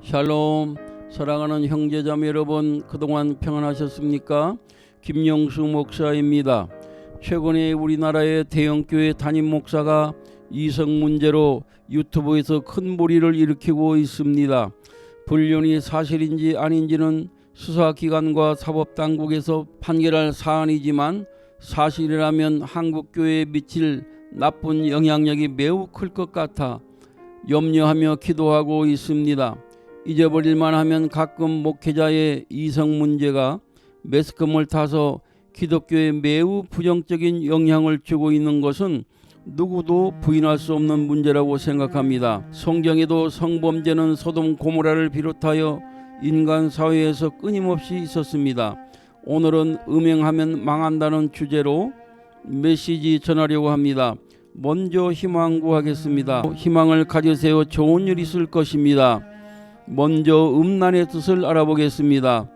샬롬. 사랑하는 형제자매 여러분, 그동안 평안하셨습니까? 김영수 목사입니다. 최근에 우리나라의 대형교회 담임 목사가 이성 문제로 유튜브에서 큰 물의를 일으키고 있습니다. 불륜이 사실인지 아닌지는 수사기관과 사법당국에서 판결할 사안이지만 사실이라면 한국교회에 미칠 나쁜 영향력이 매우 클 것 같아 염려하며 기도하고 있습니다. 잊어버릴만 하면 가끔 목회자의 이성 문제가 매스컴을 타서 기독교에 매우 부정적인 영향을 주고 있는 것은 누구도 부인할 수 없는 문제라고 생각합니다. 성경에도 성범죄는 소돔 고모라를 비롯하여 인간 사회에서 끊임없이 있었습니다. 오늘은 음행하면 망한다는 주제로 메시지 전하려고 합니다. 먼저 희망 구하겠습니다. 희망을 가지세요. 좋은 일 있을 것입니다. 먼저 음란의 뜻을 알아보겠습니다.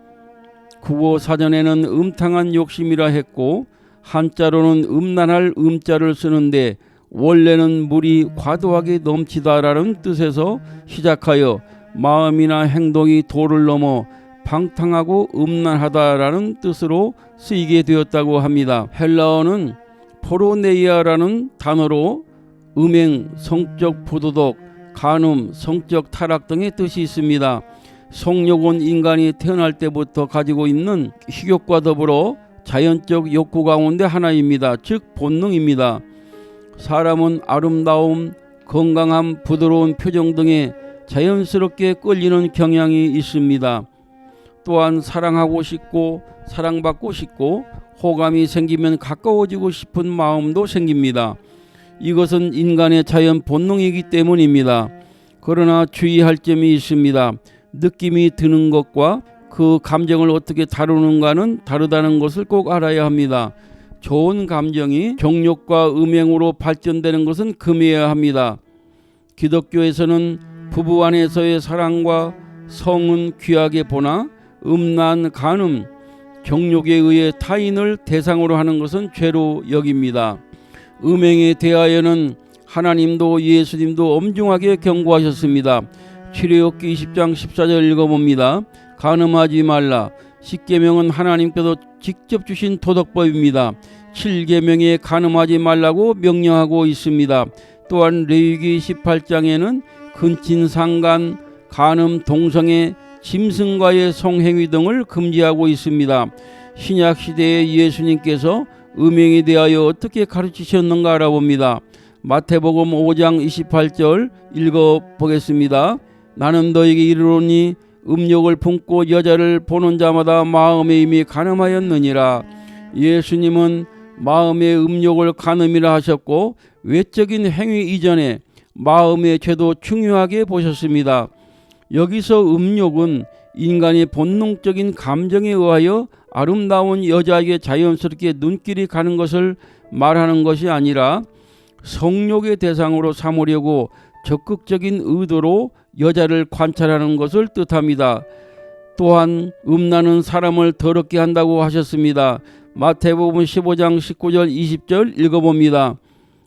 국어 사전에는 음탕한 욕심이라 했고 한자로는 음란할 음자를 쓰는데 원래는 물이 과도하게 넘치다라는 뜻에서 시작하여 마음이나 행동이 도를 넘어 방탕하고 음란하다라는 뜻으로 쓰이게 되었다고 합니다. 헬라어는 포르네이아라는 단어로 음행, 성적 부도덕, 간음, 성적 타락 등의 뜻이 있습니다. 성욕은 인간이 태어날 때부터 가지고 있는 식욕과 더불어 자연적 욕구 가운데 하나입니다. 즉 본능입니다. 사람은 아름다움, 건강함, 부드러운 표정 등에 자연스럽게 끌리는 경향이 있습니다. 또한 사랑하고 싶고 사랑받고 싶고 호감이 생기면 가까워지고 싶은 마음도 생깁니다. 이것은 인간의 자연 본능이기 때문입니다. 그러나 주의할 점이 있습니다. 느낌이 드는 것과 그 감정을 어떻게 다루는가는 다르다는 것을 꼭 알아야 합니다. 좋은 감정이 정욕과 음행으로 발전되는 것은 금해야 합니다. 기독교에서는 부부 안에서의 사랑과 성은 귀하게 보나 음란, 간음, 정욕에 의해 타인을 대상으로 하는 것은 죄로 여깁니다. 음행에 대하여는 하나님도 예수님도 엄중하게 경고하셨습니다. 출애굽기 20장 14절 읽어봅니다. 간음하지 말라. 10계명은 하나님께서 직접 주신 도덕법입니다. 7계명에 간음하지 말라고 명령하고 있습니다. 또한 레위기 18장에는 근친 상간, 간음, 동성애, 짐승과의 성행위 등을 금지하고 있습니다. 신약시대에 예수님께서 음행에 대하여 어떻게 가르치셨는가 알아봅니다. 마태복음 5장 28절 읽어보겠습니다. 나는 너에게 이르노니 음욕을 품고 여자를 보는 자마다 마음에 이미 간음하였느니라. 예수님은 마음의 음욕을 간음이라 하셨고 외적인 행위 이전에 마음의 죄도 중요하게 보셨습니다. 여기서 음욕은 인간의 본능적인 감정에 의하여 아름다운 여자에게 자연스럽게 눈길이 가는 것을 말하는 것이 아니라 성욕의 대상으로 삼으려고 적극적인 의도로 여자를 관찰하는 것을 뜻합니다. 또한 음란은 사람을 더럽게 한다고 하셨습니다. 마태복음 15장 19절 20절 읽어봅니다.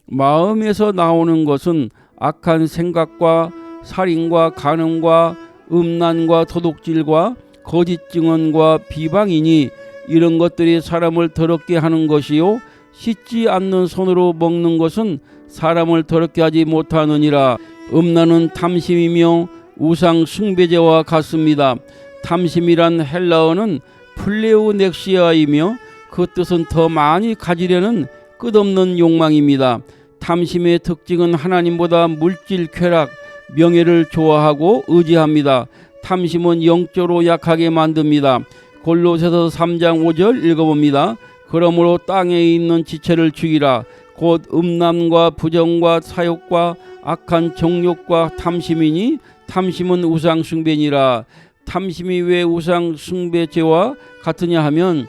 마음에서 나오는 것은 악한 생각과 살인과 간음과 음란과 도둑질과 거짓 증언과 비방이니 이런 것들이 사람을 더럽게 하는 것이요 씻지 않는 손으로 먹는 것은 사람을 더럽게 하지 못하느니라. 음란은 탐심이며 우상 숭배제와 같습니다. 탐심이란 헬라어는 플레오넥시아이며 그 뜻은 더 많이 가지려는 끝없는 욕망입니다. 탐심의 특징은 하나님보다 물질, 쾌락, 명예를 좋아하고 의지합니다. 탐심은 영적으로 약하게 만듭니다. 골로새서 3장 5절 읽어봅니다. 그러므로 땅에 있는 지체를 죽이라. 곧 음란과 부정과 사욕과 악한 정욕과 탐심이니 탐심은 우상 숭배니라. 탐심이 왜 우상 숭배죄와 같으냐 하면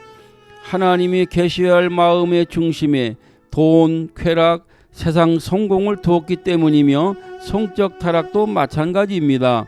하나님이 계셔야 할 마음의 중심에 돈, 쾌락, 세상 성공을 두었기 때문이며 성적 타락도 마찬가지입니다.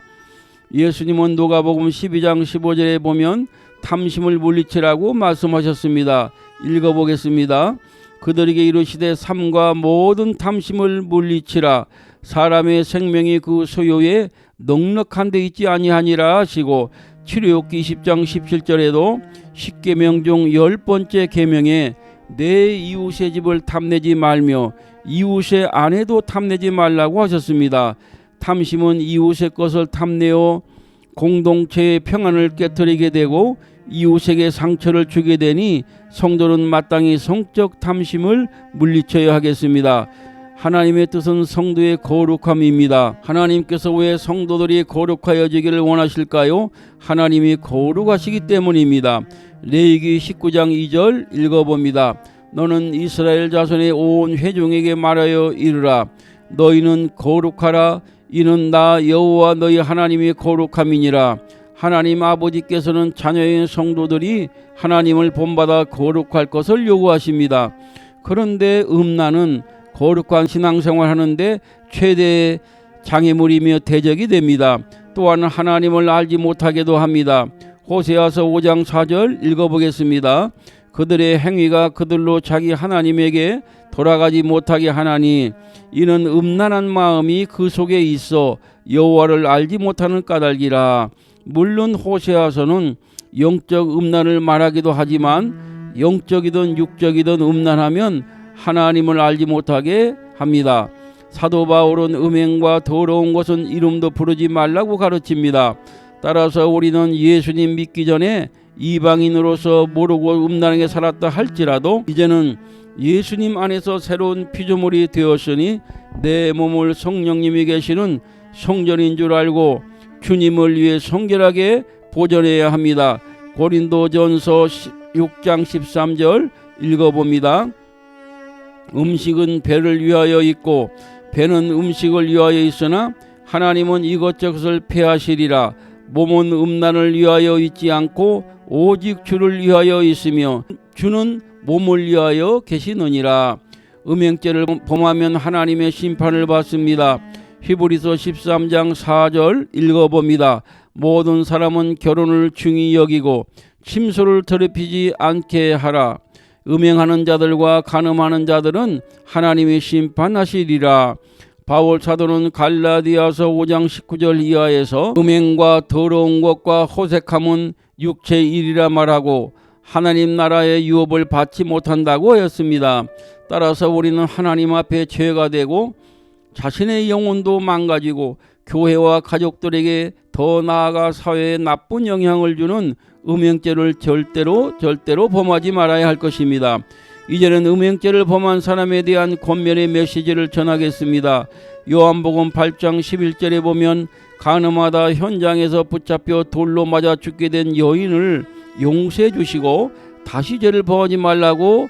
예수님은 누가복음 12장 15절에 보면 탐심을 물리치라고 말씀하셨습니다. 읽어보겠습니다. 그들에게 이르시되 삼가 모든 탐심을 물리치라. 사람의 생명이 그 소요에 넉넉한 데 있지 아니하니라 하시고, 출애굽기 20장 17절에도 10계명 중 10번째 계명에 내 이웃의 집을 탐내지 말며 이웃의 아내도 탐내지 말라고 하셨습니다. 탐심은 이웃의 것을 탐내어 공동체의 평안을 깨뜨리게 되고 이웃에게 상처를 주게 되니 성도는 마땅히 성적 탐심을 물리쳐야 하겠습니다. 하나님의 뜻은 성도의 거룩함입니다. 하나님께서 왜 성도들이 거룩하여지기를 원하실까요? 하나님이 거룩하시기 때문입니다. 레위기 19장 2절 읽어봅니다. 너는 이스라엘 자손의 온 회중에게 말하여 이르라. 너희는 거룩하라. 이는 나 여호와 너희 하나님이 거룩함이니라. 하나님 아버지께서는 자녀인 성도들이 하나님을 본받아 거룩할 것을 요구하십니다. 그런데 음란은 거룩한 신앙생활 하는데 최대의 장애물이며 대적이 됩니다. 또한 하나님을 알지 못하게도 합니다. 호세아서 5장 4절 읽어보겠습니다. 그들의 행위가 그들로 자기 하나님에게 돌아가지 못하게 하나니 이는 음란한 마음이 그 속에 있어 여호와를 알지 못하는 까닭이라. 물론 호세아서는 영적 음란을 말하기도 하지만 영적이든 육적이든 음란하면 하나님을 알지 못하게 합니다. 사도 바울은 음행과 더러운 것은 이름도 부르지 말라고 가르칩니다. 따라서 우리는 예수님 믿기 전에 이방인으로서 모르고 음란하게 살았다 할지라도 이제는 예수님 안에서 새로운 피조물이 되었으니 내 몸을 성령님이 계시는 성전인 줄 알고 주님을 위해 성결하게 보존해야 합니다. 고린도전서 6장 13절 읽어봅니다. 음식은 배를 위하여 있고 배는 음식을 위하여 있으나 하나님은 이것저것을 폐하시리라. 몸은 음란을 위하여 있지 않고 오직 주를 위하여 있으며 주는 몸을 위하여 계시느니라. 음행죄를 범하면 하나님의 심판을 받습니다. 히브리서 13장 4절 읽어봅니다. 모든 사람은 결혼을 중히 여기고 침소를 더럽히지 않게 하라. 음행하는 자들과 간음하는 자들은 하나님이 심판하시리라. 바울 사도는 갈라디아서 5장 19절 이하에서 음행과 더러운 것과 호색함은 육체의 일이라 말하고 하나님 나라의 유업을 받지 못한다고 하였습니다. 따라서 우리는 하나님 앞에 죄가 되고 자신의 영혼도 망가지고 교회와 가족들에게 더 나아가 사회에 나쁜 영향을 주는 음행죄를 절대로 범하지 말아야 할 것입니다. 이제는 음행죄를 범한 사람에 대한 권면의 메시지를 전하겠습니다. 요한복음 8장 11절에 보면 간음하다 현장에서 붙잡혀 돌로 맞아 죽게 된 여인을 용서해 주시고 다시 죄를 범하지 말라고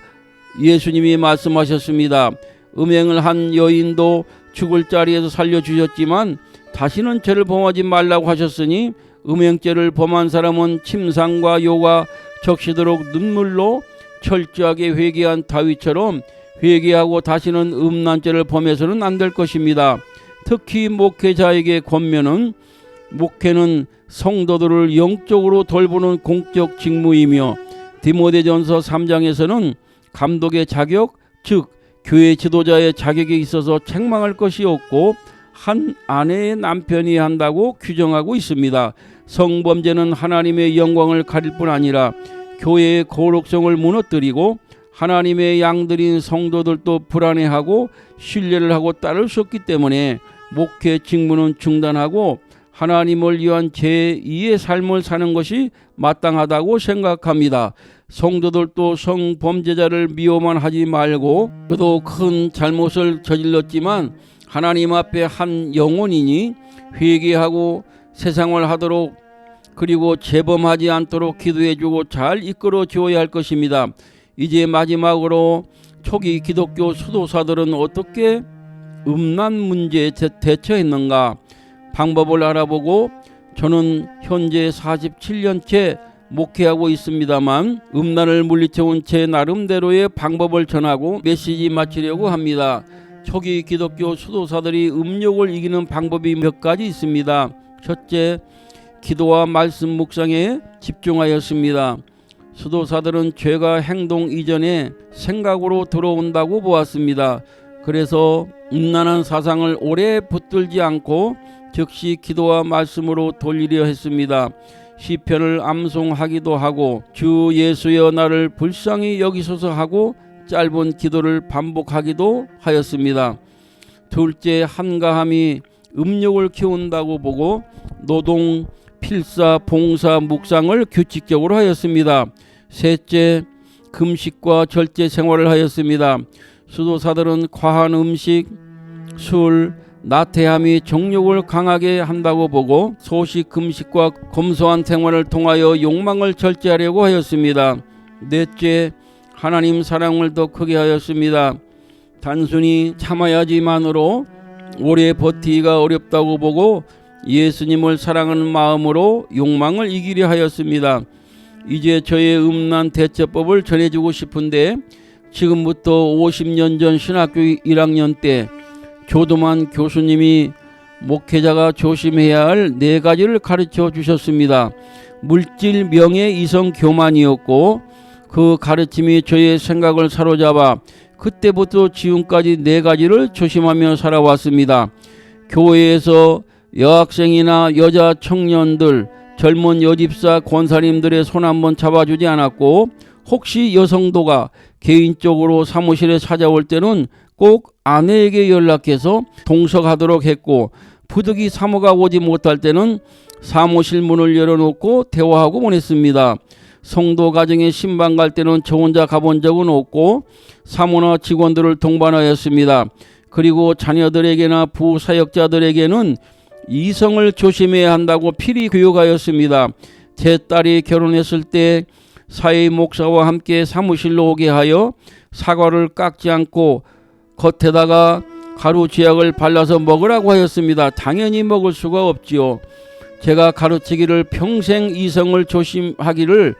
예수님이 말씀하셨습니다. 음행을 한 여인도 죽을 자리에서 살려주셨지만 다시는 죄를 범하지 말라고 하셨으니 음행죄를 범한 사람은 침상과 요가 적시도록 눈물로 철저하게 회개한 다윗처럼 회개하고 다시는 음란죄를 범해서는 안 될 것입니다. 특히 목회자에게 권면은 목회는 성도들을 영적으로 돌보는 공적 직무이며 디모데전서 3장에서는 감독의 자격, 즉 교회 지도자의 자격에 있어서 책망할 것이 없고 한 아내의 남편이 한다고 규정하고 있습니다. 성범죄는 하나님의 영광을 가릴 뿐 아니라 교회의 거룩성을 무너뜨리고 하나님의 양들인 성도들도 불안해하고 신뢰를 하고 따를 수 없기 때문에 목회 직무는 중단하고 하나님을 위한 제2의 삶을 사는 것이 마땅하다고 생각합니다. 성도들도 성범죄자를 미워만 하지 말고 그도 큰 잘못을 저질렀지만 하나님 앞에 한 영혼이니 회개하고 세상을 하도록 그리고 재범하지 않도록 기도해주고 잘 이끌어 주어야 할 것입니다. 이제 마지막으로 초기 기독교 수도사들은 어떻게 음란 문제에 대처했는가 방법을 알아보고 저는 현재 47년째 목회하고 있습니다만 음란을 물리쳐온 제 나름대로의 방법을 전하고 메시지 마치려고 합니다. 초기 기독교 수도사들이 음욕을 이기는 방법이 몇 가지 있습니다. 첫째, 기도와 말씀 묵상에 집중하였습니다. 수도사들은 죄가 행동 이전에 생각으로 들어온다고 보았습니다. 그래서 음란한 사상을 오래 붙들지 않고 즉시 기도와 말씀으로 돌리려 했습니다. 시편을 암송하기도 하고 주 예수여 나를 불쌍히 여기소서 하고 짧은 기도를 반복하기도 하였습니다. 둘째, 한가함이 음욕을 키운다고 보고 노동, 필사, 봉사, 묵상을 규칙적으로 하였습니다. 셋째, 금식과 절제 생활을 하였습니다. 수도사들은 과한 음식, 술, 나태함이 정욕을 강하게 한다고 보고 소식 금식과 검소한 생활을 통하여 욕망을 절제하려고 하였습니다. 넷째, 하나님 사랑을 더 크게 하였습니다. 단순히 참아야지만으로 오래 버티기가 어렵다고 보고 예수님을 사랑하는 마음으로 욕망을 이기려 하였습니다. 이제 저의 음란 대처법을 전해주고 싶은데 지금부터 50년 전 신학교 1학년 때 교도만 교수님이 목회자가 조심해야 할 4가지를 가르쳐 주셨습니다. 물질, 명예, 이성, 교만이었고 그 가르침이 저의 생각을 사로잡아 그때부터 지금까지 4가지를 조심하며 살아왔습니다. 교회에서 여학생이나 여자 청년들, 젊은 여집사 권사님들의 손 한번 잡아주지 않았고 혹시 여성도가 개인적으로 사무실에 찾아올 때는 꼭 아내에게 연락해서 동석하도록 했고 부득이 사모가 오지 못할 때는 사무실 문을 열어놓고 대화하고 보냈습니다. 성도 가정에 신방 갈 때는 저 혼자 가본 적은 없고 사모나 직원들을 동반하였습니다. 그리고 자녀들에게나 부사역자들에게는 이성을 조심해야 한다고 필히 교육하였습니다. 제 딸이 결혼했을 때 사회 목사와 함께 사무실로 오게 하여 사과를 깎지 않고 겉에다가 가루 쥐약을 발라서 먹으라고 하였습니다. 당연히 먹을 수가 없지요. 제가 가르치기를 평생 이성을 조심하기를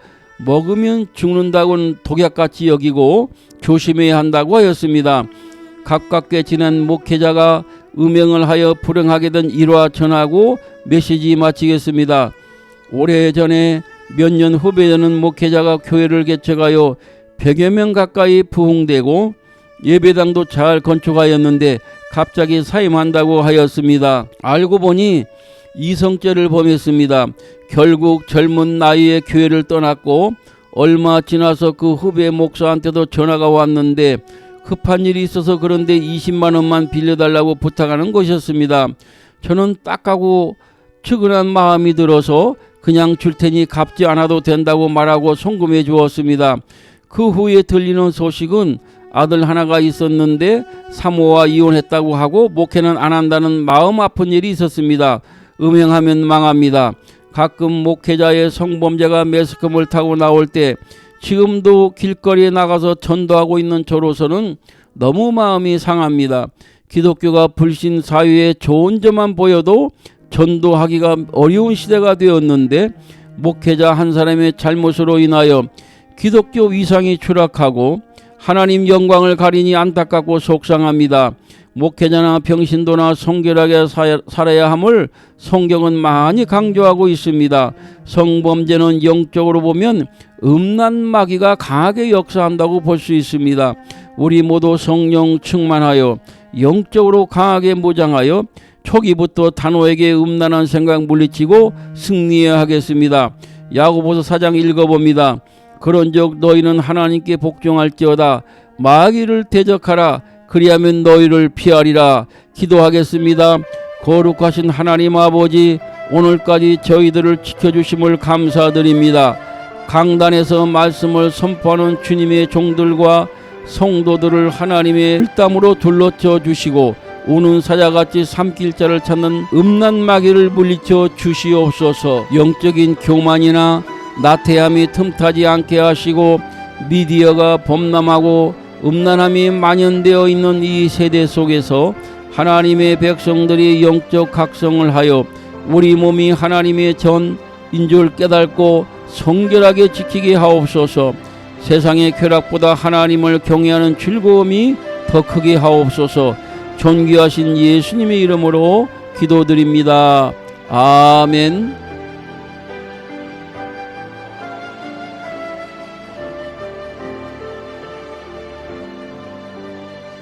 먹으면 죽는다고는 독약같이 여기고 조심해야 한다고 하였습니다. 가깝게 지낸 목회자가 음행을 하여 불행하게 된 일화 전하고 메시지 마치겠습니다. 오래전에 몇 년 후배되는 목회자가 교회를 개척하여 100여 명 가까이 부흥되고 예배당도 잘 건축하였는데 갑자기 사임한다고 하였습니다. 알고 보니 이성죄를 범했습니다. 결국 젊은 나이에 교회를 떠났고 얼마 지나서 그 후배 목사한테도 전화가 왔는데 급한 일이 있어서 그런데 20만 원만 빌려달라고 부탁하는 것이었습니다. 저는 딱하고 측은한 마음이 들어서 그냥 줄 테니 갚지 않아도 된다고 말하고 송금해 주었습니다. 그 후에 들리는 소식은 아들 하나가 있었는데 사모와 이혼했다고 하고 목회는 안 한다는 마음 아픈 일이 있었습니다. 음행하면 망합니다. 가끔 목회자의 성범죄가 매스컴을 타고 나올 때 지금도 길거리에 나가서 전도하고 있는 저로서는 너무 마음이 상합니다. 기독교가 불신 사회에 좋은 점만 보여도 전도하기가 어려운 시대가 되었는데 목회자 한 사람의 잘못으로 인하여 기독교 위상이 추락하고 하나님 영광을 가리니 안타깝고 속상합니다. 목회자나 병신도나 성결하게 살아야 함을 성경은 많이 강조하고 있습니다. 성범죄는 영적으로 보면 음란 마귀가 강하게 역사한다고 볼 수 있습니다. 우리 모두 성령 충만하여 영적으로 강하게 무장하여 초기부터 단호하게 음란한 생각 물리치고 승리해야 하겠습니다. 야고보서 4장 읽어봅니다. 그런즉 너희는 하나님께 복종할지어다 마귀를 대적하라 그리하면 너희를 피하리라. 기도하겠습니다. 거룩하신 하나님 아버지, 오늘까지 저희들을 지켜주심을 감사드립니다. 강단에서 말씀을 선포하는 주님의 종들과 성도들을 하나님의 일담으로 둘러쳐 주시고 우는 사자같이 삼킬자를 찾는 음란 마귀를 물리쳐 주시옵소서. 영적인 교만이나 나태함이 틈타지 않게 하시고 미디어가 범람하고 음란함이 만연되어 있는 이 세대 속에서 하나님의 백성들이 영적 각성을 하여 우리 몸이 하나님의 전인 줄 깨닫고 성결하게 지키게 하옵소서. 세상의 쾌락보다 하나님을 경외하는 즐거움이 더 크게 하옵소서. 존귀하신 예수님의 이름으로 기도드립니다. 아멘.